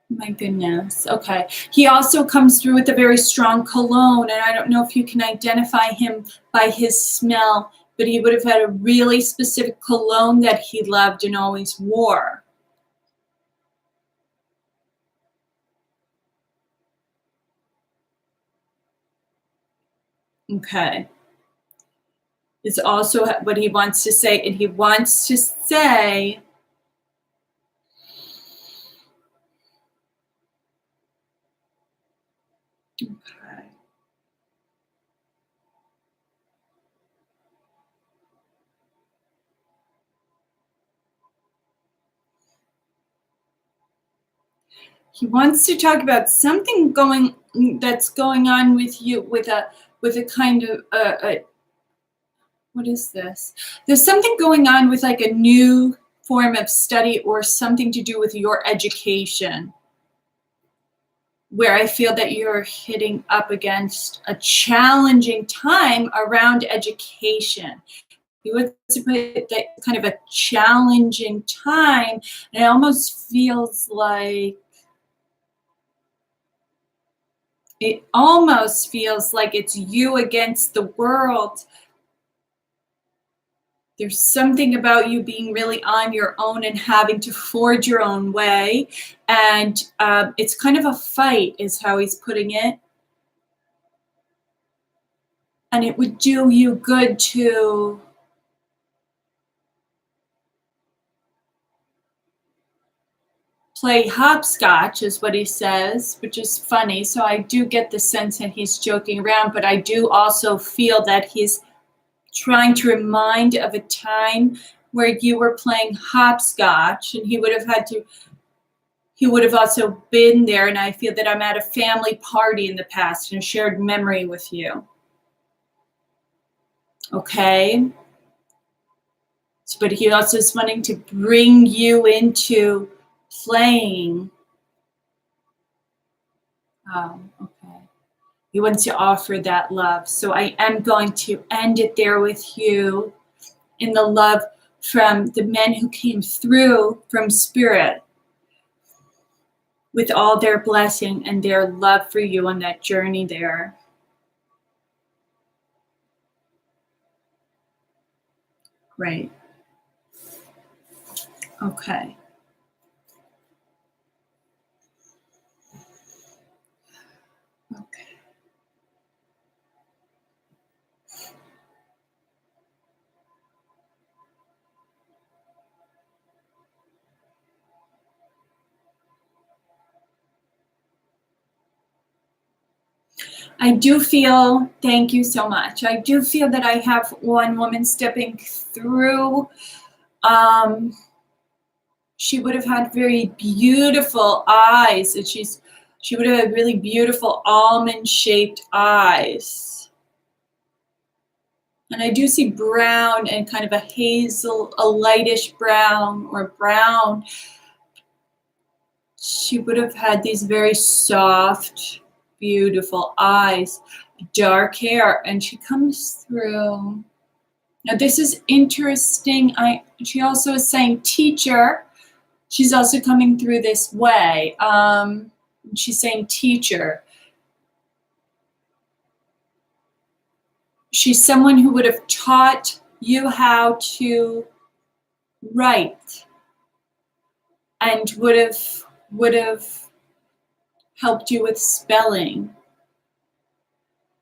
My goodness. Okay. He also comes through with a very strong cologne, and I don't know if you can identify him by his smell, but he would have had a really specific cologne that he loved and always wore. Okay. It's also what he wants to say, and he wants to say, okay. He wants to talk about something that's going on with you with a kind of what is this? There's something going on with like a new form of study or something to do with your education, where I feel that you're hitting up against a challenging time around education. You would put that kind of a challenging time, and it almost feels like It almost feels like it's you against the world. There's something about you being really on your own and having to forge your own way. And it's kind of a fight, is how he's putting it. And it would do you good to play hopscotch, is what he says, which is funny. So I do get the sense that he's joking around, but I do also feel that he's trying to remind of a time where you were playing hopscotch, and he would have also been there. And I feel that I'm at a family party in the past and a shared memory with you. Okay. But he also is wanting to bring you into playing. Okay. He wants to offer that love. So I am going to end it there with you in the love from the men who came through from spirit with all their blessing and their love for you on that journey there. Great. Okay. Okay. I do feel, thank you so much. I do feel that I have one woman stepping through. She would have had very beautiful eyes, and she would have had really beautiful almond-shaped eyes. And I do see brown and kind of a hazel, a lightish brown or brown. She would have had these very soft, beautiful eyes, dark hair, and she comes through. Now this is interesting. She also is saying teacher. She's also coming through this way. She's saying teacher. She's someone who would have taught you how to write and would have helped you with spelling.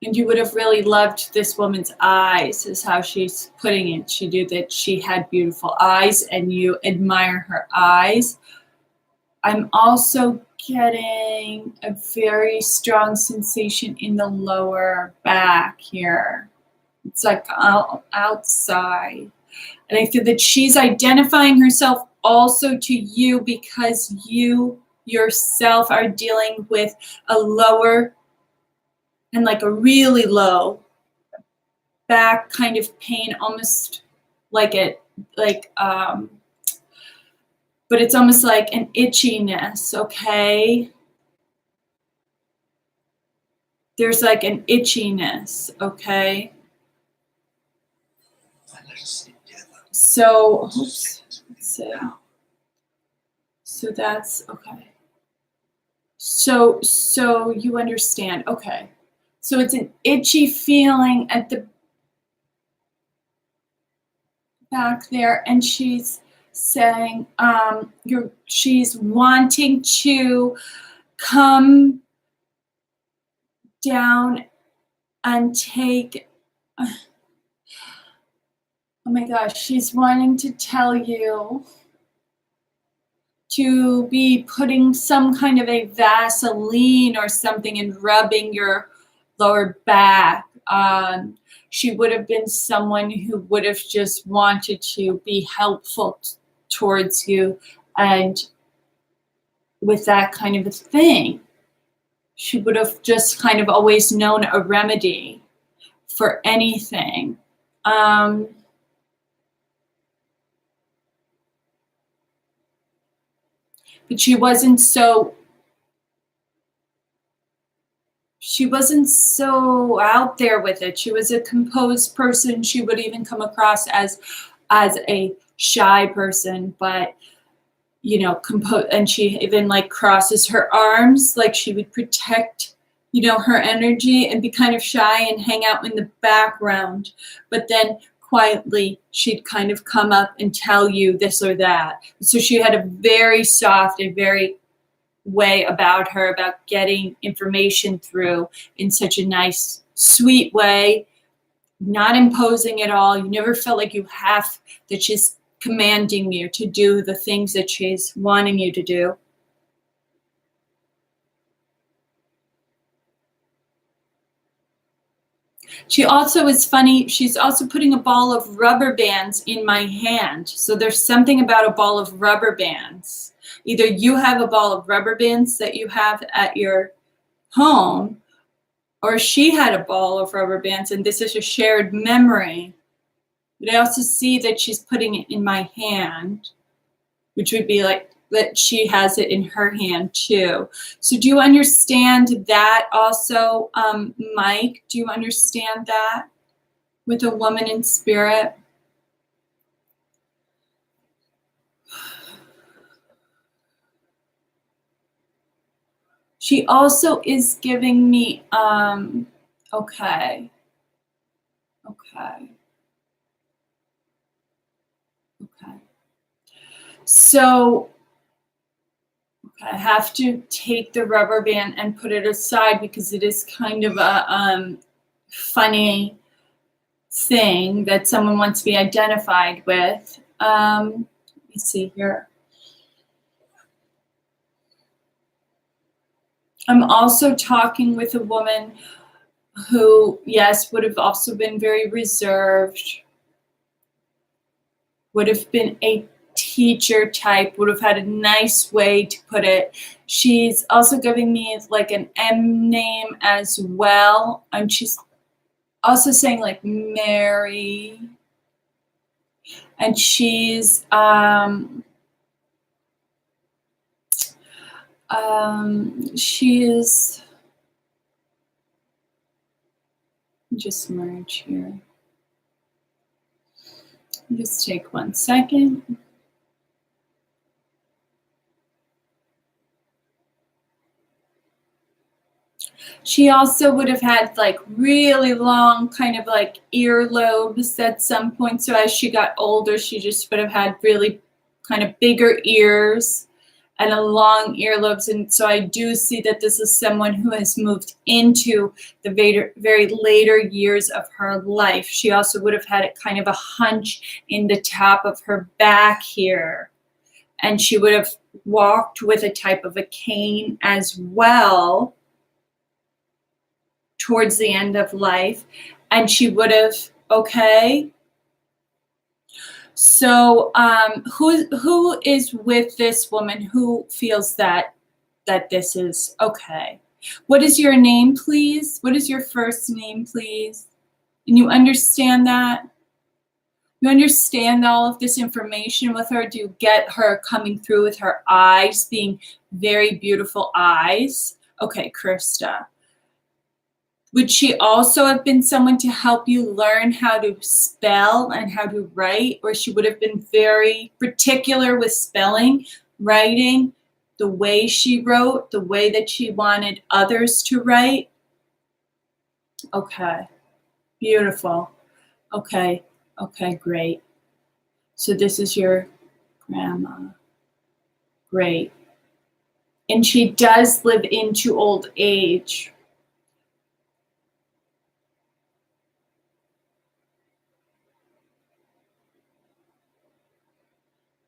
And you would have really loved this woman's eyes, is how she's putting it. She knew that she had beautiful eyes and you admire her eyes. I'm also getting a very strong sensation in the lower back here. It's like outside. And I feel that she's identifying herself also to you because you yourself are dealing with a lower and like a really low back kind of pain, almost like but it's almost like an itchiness, okay? There's like an itchiness, okay? So, oops, so that's, okay. So you understand, okay. So it's an itchy feeling at the back there, and she's saying she's wanting to come down and take, oh my gosh, she's wanting to tell you to be putting some kind of a Vaseline or something and rubbing your lower back. She would have been someone who would have just wanted to be helpful towards you, and with that kind of a thing, she would have just kind of always known a remedy for anything. But she wasn't so out there with it. She was a composed person. She would even come across as a shy person, but composed. And she even like crosses her arms, like she would protect her energy and be kind of shy and hang out in the background. But then quietly, she'd kind of come up and tell you this or that. So she had a very soft, a very way about her, about getting information through in such a nice, sweet way, not imposing at all. You never felt like that she's commanding you to do the things that she's wanting you to do. She also is funny. She's also putting a ball of rubber bands in my hand. So there's something about a ball of rubber bands. Either you have a ball of rubber bands that you have at your home, or she had a ball of rubber bands, and this is a shared memory. But I also see that she's putting it in my hand, which would be like that she has it in her hand too. So do you understand that also, Mike? Do you understand that with a woman in spirit? She also is giving me, okay. So I have to take the rubber band and put it aside because it is kind of a funny thing that someone wants to be identified with. Let me see here. I'm also talking with a woman who, yes, would have also been very reserved, would have been a teacher type, would have had a nice way to put it. She's also giving me like an M name as well, and she's also saying like Mary, and she's she is, just merge here. Just take 1 second. She also would have had like really long kind of like earlobes at some point. So as she got older, she just would have had really kind of bigger ears and a long earlobes. And so I do see that this is someone who has moved into the very later years of her life. She also would have had kind of a hunch in the top of her back here. And she would have walked with a type of a cane as well towards the end of life. And she would have, okay. So who is with this woman who feels that this is okay? What is your name, please? What is your first name, please? And you understand that? You understand all of this information with her? Do you get her coming through with her eyes being very beautiful eyes? Okay, Krista. Would she also have been someone to help you learn how to spell and how to write? Or she would have been very particular with spelling, writing, the way she wrote, the way that she wanted others to write? Okay, beautiful. Okay, great. So this is your grandma. Great. And she does live into old age.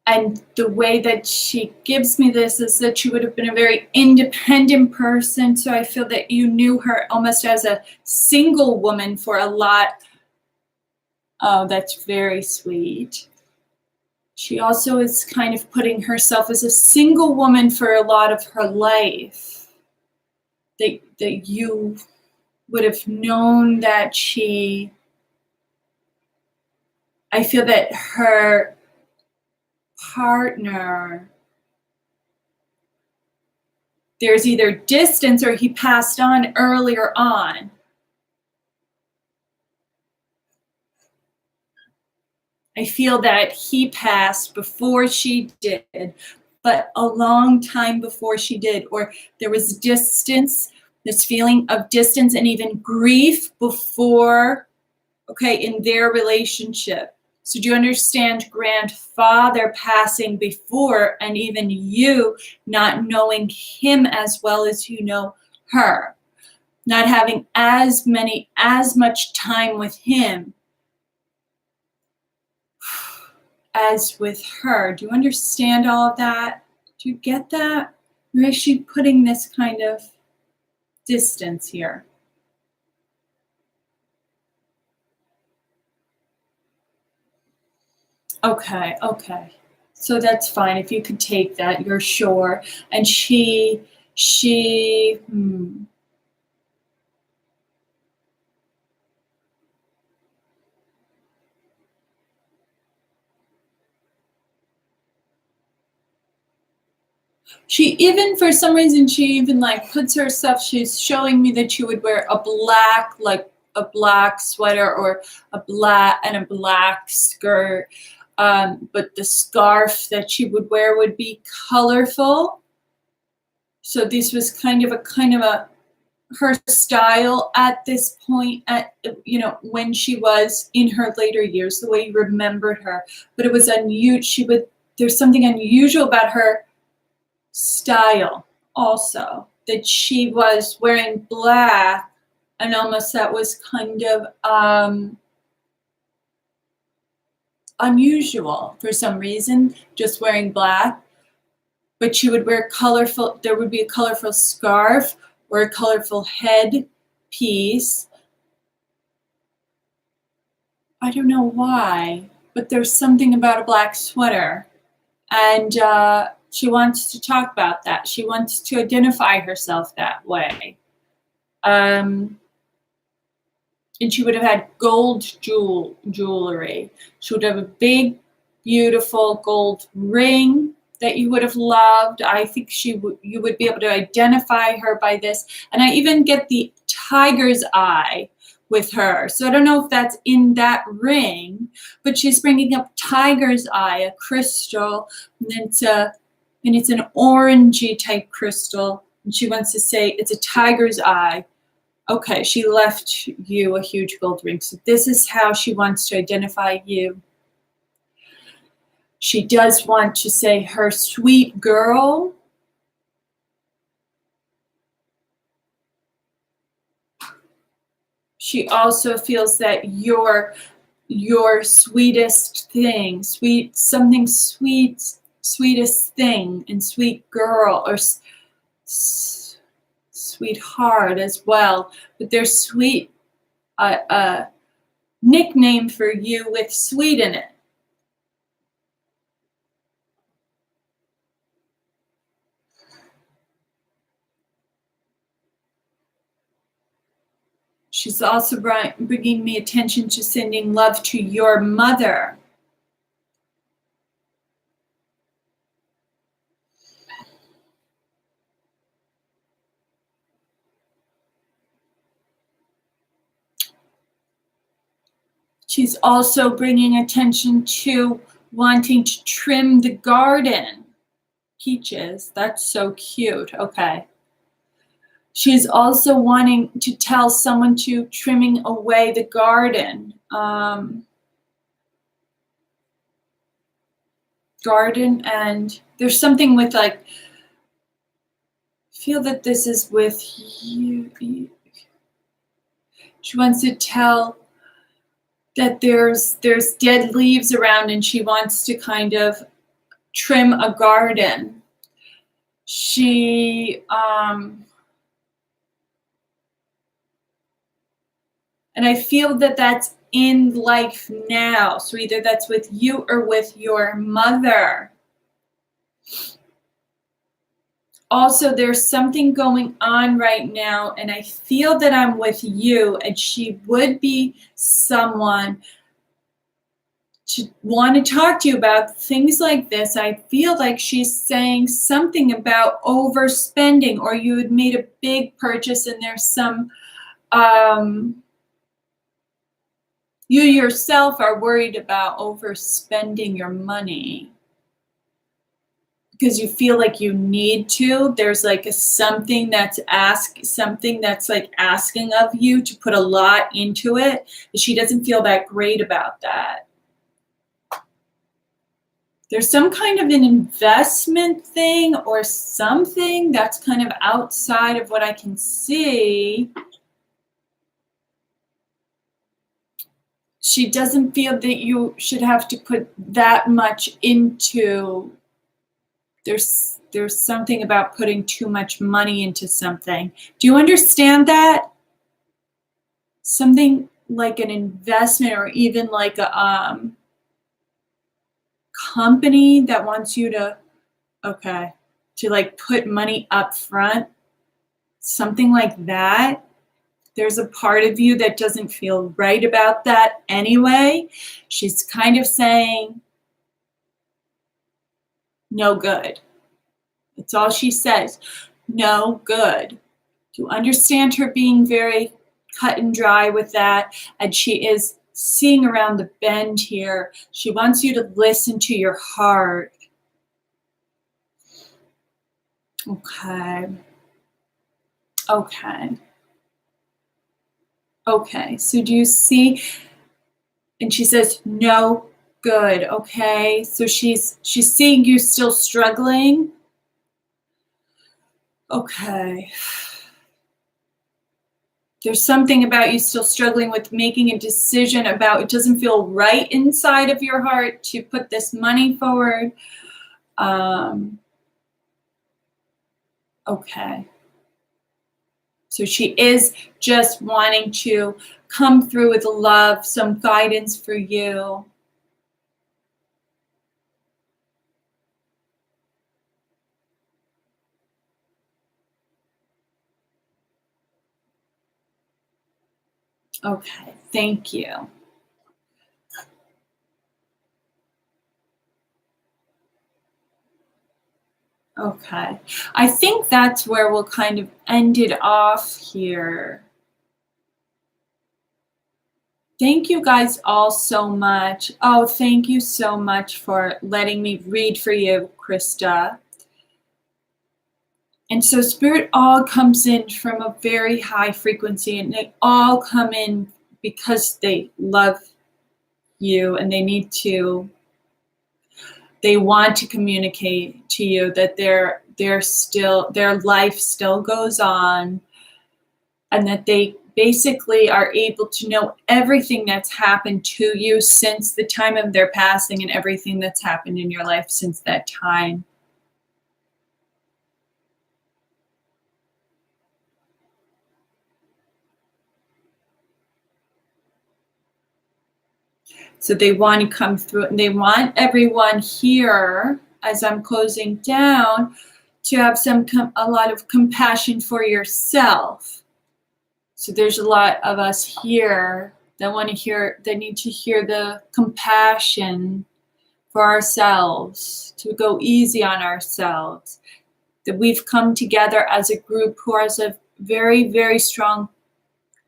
And the way that she gives me this is that she would have been a very independent person. So I feel that you knew her almost as a single woman for a lot. Oh, that's very sweet. She also is kind of putting herself as a single woman for a lot of her life. That you would have known that I feel that her partner, there's either distance or he passed on earlier on. I feel that he passed before she did, but a long time before she did, or there was distance, this feeling of distance and even grief before, okay, in their relationship. So do you understand grandfather passing before, and even you not knowing him as well as you know her, not having as much time with him as with her? Do you understand all of that? Do you get that? Or is she putting this kind of distance here? Okay. So that's fine. If you could take that, you're sure. And she, she even, for some reason, she even like puts herself, she's showing me that she would wear a black, like a black sweater or a black skirt. But the scarf that she would wear would be colorful. So this was kind of a her style at this point, at when she was in her later years, the way you remembered her. But it was unusual. There's something unusual about her style also, that she was wearing black, and almost that was kind of unusual for some reason, just wearing black. But she would wear colorful, there would be a colorful scarf or a colorful head piece. I don't know why, but there's something about a black sweater. And she wants to talk about that. She wants to identify herself that way. And she would have had gold jewelry. She would have a big, beautiful gold ring that you would have loved. I think you would be able to identify her by this. And I even get the tiger's eye with her. So I don't know if that's in that ring, but she's bringing up tiger's eye, a crystal, and it's an orangey type crystal. And she wants to say it's a tiger's eye. Okay, she left you a huge gold ring. So this is how she wants to identify you. She does want to say her sweet girl. She also feels that your sweetest thing, sweetest thing, and sweet girl, or sweetheart as well. But there's sweet, nickname for you with sweet in it. She's also bringing me attention to sending love to your mother. She's also bringing attention to wanting to trim the garden. Peaches, that's so cute. Okay. She's also wanting to tell someone to trimming away the garden. And there's something with like, feel that this is with you. She wants to tell that there's dead leaves around, and she wants to kind of trim a garden. And I feel that that's in life now. So either that's with you or with your mother. Also, there's something going on right now, and I feel that I'm with you, and she would be someone to want to talk to you about things like this. I feel like she's saying something about overspending, or you had made a big purchase and there's some, you yourself are worried about overspending your money. because you feel like you need to. There's like something that's like asking of you to put a lot into it. But she doesn't feel that great about that. There's some kind of an investment thing or something that's kind of outside of what I can see. She doesn't feel that you should have to put that much into. There's something about putting too much money into something. Do you understand that? Something like an investment, or even like a company that wants you to, to like put money up front, something like that. There's a part of you that doesn't feel right about that anyway. She's kind of saying, no good. That's all she says. No good. You understand her being very cut and dry with that, and she is seeing around the bend here. She wants you to listen to your heart. Okay. So do you see? And she says, no good. Okay. So she's seeing you still struggling. Okay. There's something about you still struggling with making a decision about, it doesn't feel right inside of your heart to put this money forward. Okay. So she is just wanting to come through with love, some guidance for you. Okay, thank you. Okay, I think that's where we'll kind of end it off here. Thank you guys all so much. Oh, thank you so much for letting me read for you, Krista. And so Spirit all comes in from a very high frequency, and they all come in because they love you, and they want to communicate to you that their life still goes on, and that they basically are able to know everything that's happened to you since the time of their passing, and everything that's happened in your life since that time. So they want to come through, and they want everyone here, as I'm closing down, to have a lot of compassion for yourself. So there's a lot of us here that need to hear the compassion for ourselves, to go easy on ourselves, that we've come together as a group who has a very, very strong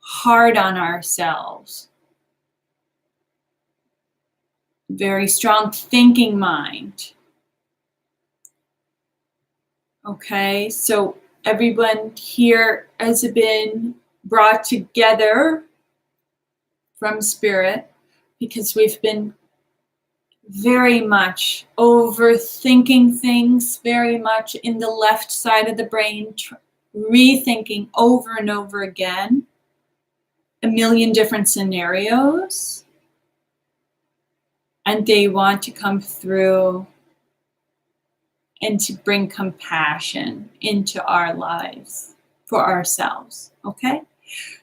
heart on ourselves. Very strong thinking mind. Okay, so everyone here has been brought together from Spirit because we've been very much overthinking things, very much in the left side of the brain, rethinking over and over again a million different scenarios. And they want to come through and to bring compassion into our lives for ourselves. Okay?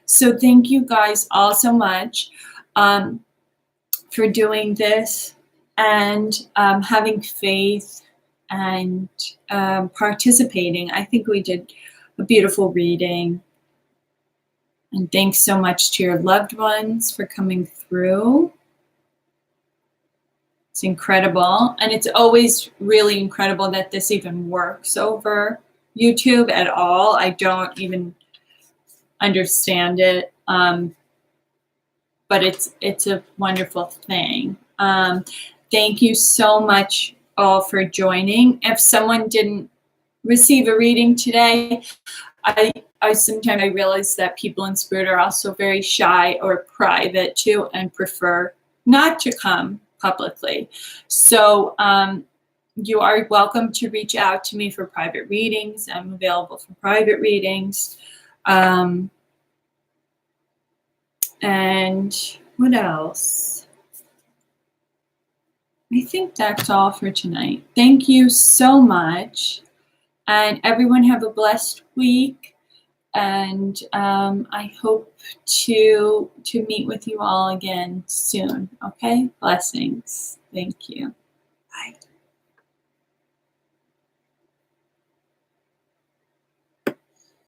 So thank you guys all so much for doing this, and having faith, and participating. I think we did a beautiful reading. And thanks so much to your loved ones for coming through. It's incredible. And it's always really incredible that this even works over YouTube at all. I don't even understand it. But it's a wonderful thing. Thank you so much all for joining. If someone didn't receive a reading today, I sometimes I realize that people in spirit are also very shy or private too, and prefer not to come publicly. So you are welcome to reach out to me for private readings. I'm available for private readings. And what else? I think that's all for tonight. Thank you so much. And everyone have a blessed week. And I hope to meet with you all again soon. Okay? Blessings. Thank you.